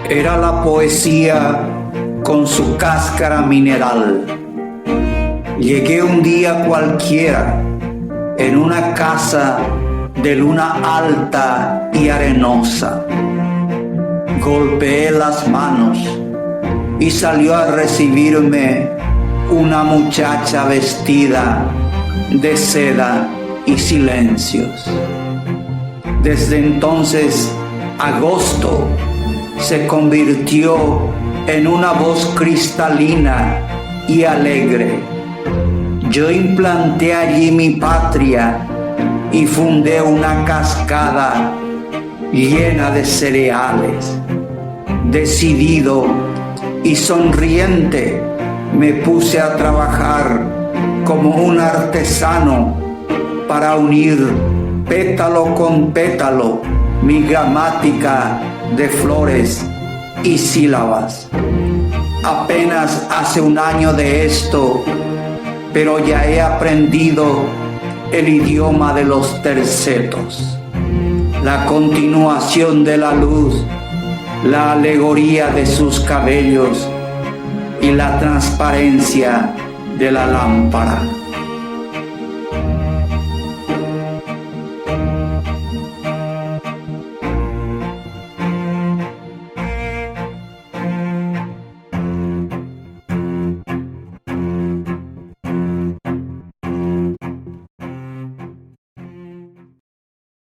Era la poesía con su cáscara mineral. Llegué un día cualquiera en una casa de luna alta y arenosa. Golpeé las manos y salió a recibirme una muchacha vestida de seda y silencios. Desde entonces, agosto se convirtió en una voz cristalina y alegre. Yo implanté allí mi patria y fundé una cascada llena de cereales. Decidido y sonriente me puse a trabajar como un artesano para unir pétalo con pétalo mi gramática de flores y sílabas. Apenas hace un año de esto, pero ya he aprendido el idioma de los tercetos, la continuación de la luz, la alegoría de sus cabellos y la transparencia de la lámpara.